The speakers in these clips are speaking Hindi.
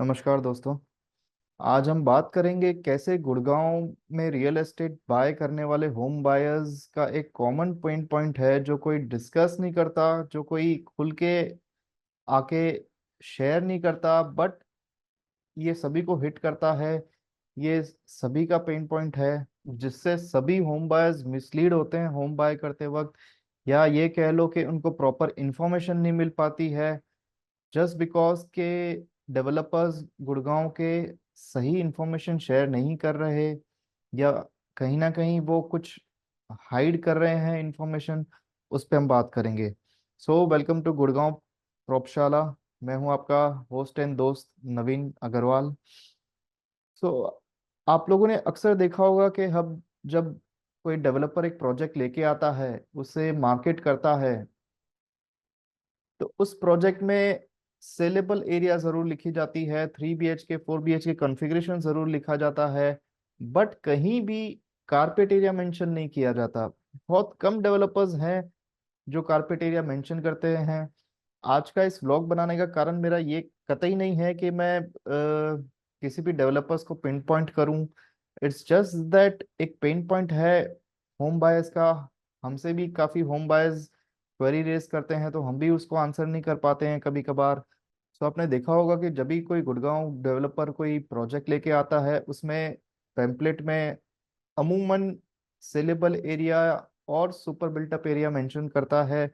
नमस्कार दोस्तों। आज हम बात करेंगे कैसे गुड़गांव में रियल एस्टेट बाय करने वाले होम बायर्स का एक कॉमन पॉइंट है जो कोई डिस्कस नहीं करता, जो कोई खुल के आके शेयर नहीं करता, बट ये सभी को हिट करता है। ये सभी का पेन पॉइंट है जिससे सभी होम बायर्स मिसलीड होते हैं होम बाय करते वक्त, या ये कह लो कि उनको प्रॉपर इंफॉर्मेशन नहीं मिल पाती है जस्ट बिकॉज के डेवलपर्स गुड़गांव के सही इंफॉर्मेशन शेयर नहीं कर रहे, या कहीं ना कहीं वो कुछ हाइड कर रहे हैं इंफॉर्मेशन। उस पर हम बात करेंगे। So welcome to Gurgaon Propshala. मैं हूं आपका होस्ट एंड दोस्त नवीन अग्रवाल। सो आप लोगों ने अक्सर देखा होगा कि हम जब कोई डेवलपर एक प्रोजेक्ट लेके आता है, उसे मार्केट करता है, तो उस प्रोजेक्ट में सेलेबल एरिया जरूर लिखी जाती है, 3 BHK 4 BHK कॉन्फ़िगरेशन जरूर लिखा जाता है, बट कहीं भी कारपेट एरिया मेंशन नहीं किया जाता। बहुत कम डेवलपर्स हैं जो कारपेट एरिया मेंशन करते हैं। आज का इस व्लॉग बनाने का कारण मेरा ये कतई नहीं है कि मैं किसी भी डेवलपर्स को पिन पॉइंट करूं। इट्स जस्ट दैट एक पेन पॉइंट है होम बायर्स का। हमसे भी काफी होम बायर्स क्वेरी रेज करते हैं तो हम भी उसको आंसर नहीं कर पाते हैं कभी कभार। तो आपने देखा होगा कि जब भी कोई गुड़गांव डेवलपर कोई प्रोजेक्ट लेके आता है, उसमें टेम्पलेट में अमूमन सेलेबल एरिया और सुपर बिल्टअप एरिया मेंशन करता है।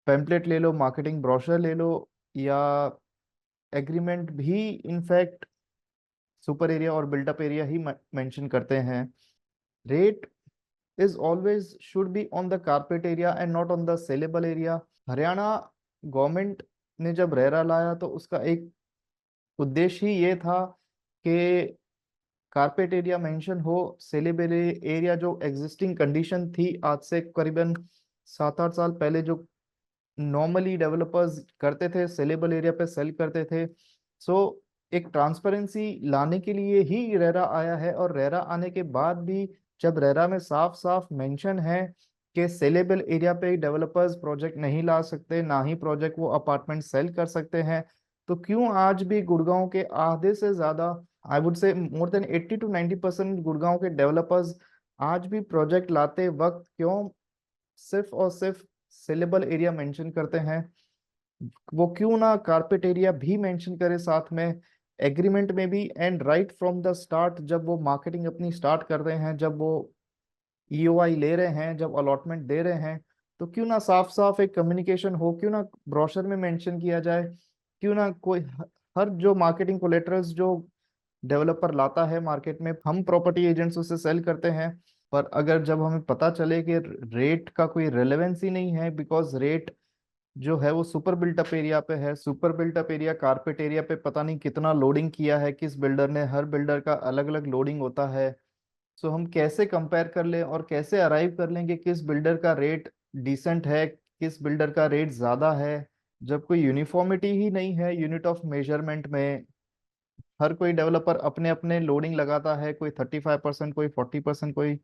पेम्पलेट ले लो, मार्केटिंग ब्रोशर ले लो, या एग्रीमेंट भी इनफैक्ट सुपर एरिया और बिल्टअप एरिया ही मेंशन करते हैं। Rate is always should be on the carpet area and not on the saleable area. Haryana government ने जब रेरा लाया तो उसका एक उद्देश्य ही ये था कि कारपेट एरिया मेंशन हो, सेलेबल एरिया जो एग्जिस्टिंग कंडीशन थी आज से करीबन 7-8 साल पहले, जो नॉर्मली डेवलपर्स करते थे, सेलेबल एरिया पे सेल करते थे। सो एक ट्रांसपेरेंसी लाने के लिए ही रेरा आया है, और रेरा आने के बाद भी जब रेरा में साफ साफ मेंशन है कि सेलेबल एरिया पे डेवलपर्स प्रोजेक्ट नहीं ला सकते, ना ही प्रोजेक्ट वो अपार्टमेंट सेल कर सकते हैं, तो क्यों आज भी गुड़गांव के आधे से ज्यादा, I would say more than 80 to 90% Gurgaon के डेवलपर्स आज भी प्रोजेक्ट लाते वक्त क्यों सिर्फ और सिर्फ सेलेबल एरिया मेंशन करते हैं? वो क्यों ना कारपेट एरिया भी मेंशन करे साथ में, एग्रीमेंट में भी, and right from the start जब वो मार्केटिंग अपनी स्टार्ट कर रहे हैं, जब वो ईओआई ले रहे हैं, जब अलॉटमेंट दे रहे हैं, तो क्यों ना साफ साफ एक कम्युनिकेशन हो, क्यों ना ब्रोशर में मेंशन किया जाए, क्यों ना कोई हर जो मार्केटिंग कोलेटरल्स जो डेवलपर लाता है मार्केट में, हम प्रॉपर्टी एजेंट्स उसे सेल करते हैं, पर अगर जब हमें पता चले कि रेट का कोई रेलेवेंस ही नहीं है, बिकॉज रेट जो है वो सुपर बिल्टअप एरिया पे है, super built up area carpet area पे पता नहीं कितना लोडिंग किया है किस बिल्डर ने, हर बिल्डर का अलग अलग लोडिंग होता है। सो हम कैसे कंपेयर कर लें और कैसे अराइव कर लें कि किस बिल्डर का रेट डिसेंट है, किस बिल्डर का रेट ज्यादा है, जब कोई यूनिफॉर्मिटी ही नहीं है यूनिट ऑफ मेजरमेंट में। हर कोई डेवलपर अपने अपने लोडिंग लगाता है, कोई 35%, कोई 40%, कोई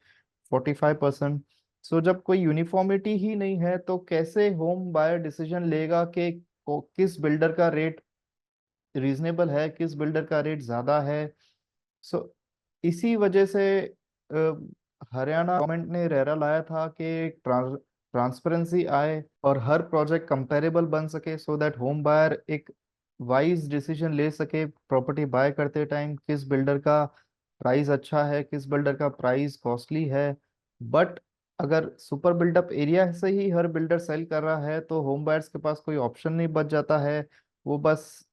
45%। सो जब कोई यूनिफॉर्मिटी ही नहीं है तो कैसे होम बायर डिसीजन लेगा कि किस बिल्डर का रेट रीजनेबल है, किस बिल्डर का रेट ज्यादा है? सो इसी वजह से हरियाणा गवर्नमेंट ने रेरा लाया था कि ट्रांसपेरेंसी आए और हर प्रोजेक्ट कंपेरेबल बन सके, सो दैट होम बायर एक वाइज डिसीजन ले सके प्रॉपर्टी बाय करते टाइम, किस बिल्डर का प्राइस अच्छा है, किस बिल्डर का प्राइस कॉस्टली है। बट अगर सुपर बिल्डअप एरिया से ही हर बिल्डर सेल कर रहा है तो होम बायर्स के पास कोई ऑप्शन नहीं बच जाता है। वो बस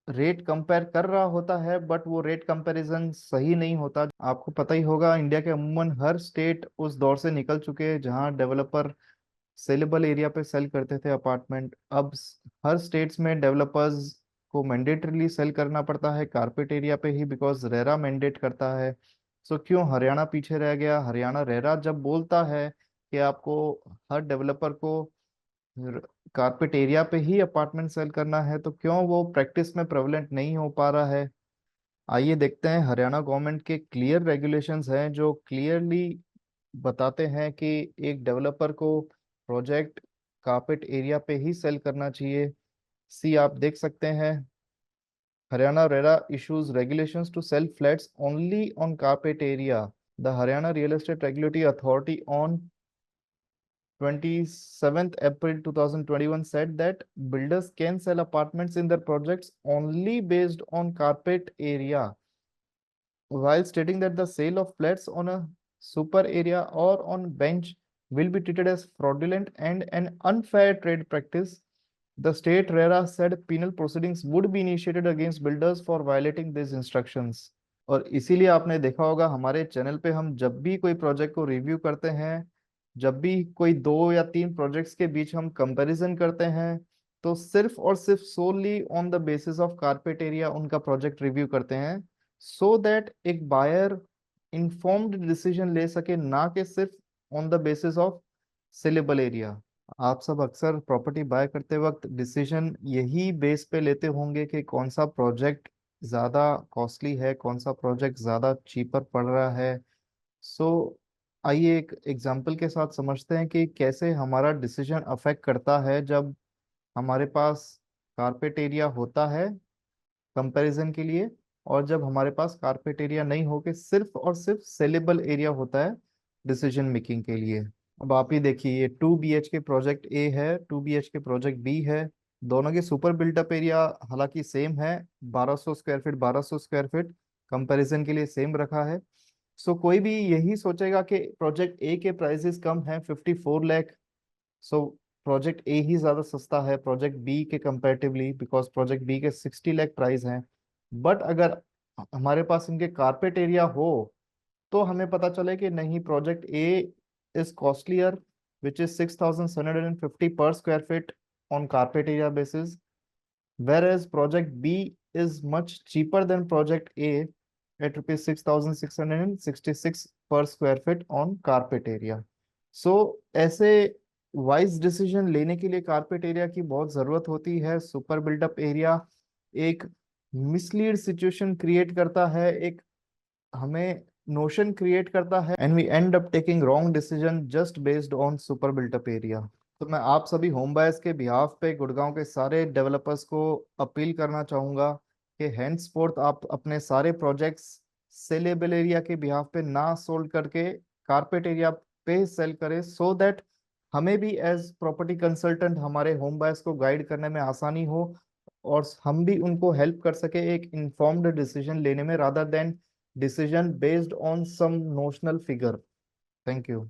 रेट कंपेयर कर रहा होता है, बट वो रेट कंपैरिजन सही नहीं होता। आपको पता ही होगा इंडिया के अमूमन हर स्टेट उस दौर से निकल चुके हैं जहां डेवलपर सेलेबल एरिया पे सेल करते थे अपार्टमेंट। अब हर स्टेट्स में डेवलपर्स को मैंडेटरीली सेल करना पड़ता है कारपेट एरिया पे ही, बिकॉज रेरा मैंडेट करता है। सो क्यों हरियाणा पीछे रह गया? हरियाणा रेरा जब बोलता है कि आपको हर डेवलपर को कारपेट एरिया पे ही अपार्टमेंट सेल करना है, तो क्यों वो प्रैक्टिस में प्रेवलेंट नहीं हो पा रहा है? आइए देखते हैं। हरियाणा गवर्नमेंट के क्लियर रेगुलेशंस हैं जो क्लियरली बताते हैं कि एक डेवलपर को प्रोजेक्ट कारपेट एरिया पे ही सेल करना चाहिए। सी आप देख सकते हैं, Haryana RERA issues regulations to sell flats only on carpet area. The Haryana Real Estate Regulatory Authority on 27th April 2021 said that builders can sell apartments in their projects only based on carpet area, while stating that the sale of flats on a super area or on bench will be treated as fraudulent and an unfair trade practice. The state RERA said penal proceedings would be initiated against builders for violating these instructions. और इसीलिए आपने देखा होगा हमारे चैनल पे हम जब भी कोई प्रोजेक्ट को रिव्यू करते हैं, जब भी कोई 2 या 3 प्रोजेक्ट्स के बीच हम कंपैरिजन करते हैं, तो सिर्फ और सिर्फ solely on the basis of carpet area उनका प्रोजेक्ट रिव्यू करते हैं, सो दैट एक बायर इंफॉर्म्ड डिसीजन ले सके, ना कि सिर्फ on the basis of saleable area. आप सब अक्सर प्रॉपर्टी बाय करते वक्त डिसीजन यही बेस पे लेते होंगे कि कौन सा प्रोजेक्ट ज़्यादा कॉस्टली है, कौन सा प्रोजेक्ट ज़्यादा चीपर पड़ रहा है। सो आइए एक एग्जांपल के साथ समझते हैं कि कैसे हमारा डिसीजन अफेक्ट करता है जब हमारे पास कारपेट एरिया होता है कंपैरिजन के लिए, और जब हमारे पास कारपेट एरिया नहीं होके सिर्फ और सिर्फ सेलेबल एरिया होता है डिसीजन मेकिंग के लिए। अब आप ही देखिए, ये 2 BHK प्रोजेक्ट ए है, 2 BHK प्रोजेक्ट बी है। दोनों के सुपर बिल्टअप एरिया हालांकि सेम है, 1200 square feet 1200 square feet comparison के लिए सेम रखा है। सो कोई भी यही सोचेगा कि प्रोजेक्ट ए के प्राइसेस कम हैं 54 लाख, सो प्रोजेक्ट ए ही ज्यादा सस्ता है प्रोजेक्ट बी के कंपैरेटिवली, बिकॉज प्रोजेक्ट बी के 60 लाख प्राइस हैं। बट अगर हमारे पास इनके कारपेट एरिया हो, तो हमें पता चले कि नहीं, project A is costlier, which is 6750 पर square feet on carpet area basis, whereas project B is much cheaper than project A at rupees 6666 per square feet on carpet area. So ऐसे वाइज डिसीजन लेने के लिए कारपेट एरिया की बहुत जरूरत होती है। सुपर बिल्डअप एरिया एक मिसलीड सिचुएशन क्रिएट करता है, एक हमें नोशन क्रिएट करता है, and we end up taking wrong decision just based on super built up area. तो मैं आप सभी होम बायर्स के बिहाफ पे गुड़गांव के सारे डेवलपर्स को अपील करना चाहूंगा कि हैंडस्फोर्थ आप अपने सारे प्रोजेक्ट्स सेलेबल एरिया के बिहाफ पे ना सोल्ड करके कारपेट एरिया पे सेल करें, सो दैट हमें भी एज प्रॉपर्टी कंसल्टेंट हमारे होम बायर्स को गाइड करने में आसानी हो, और हम भी उनको हेल्प कर सके एक इन्फॉर्म्ड डिसीजन लेने में, rather than decision based on some notional figure. Thank you.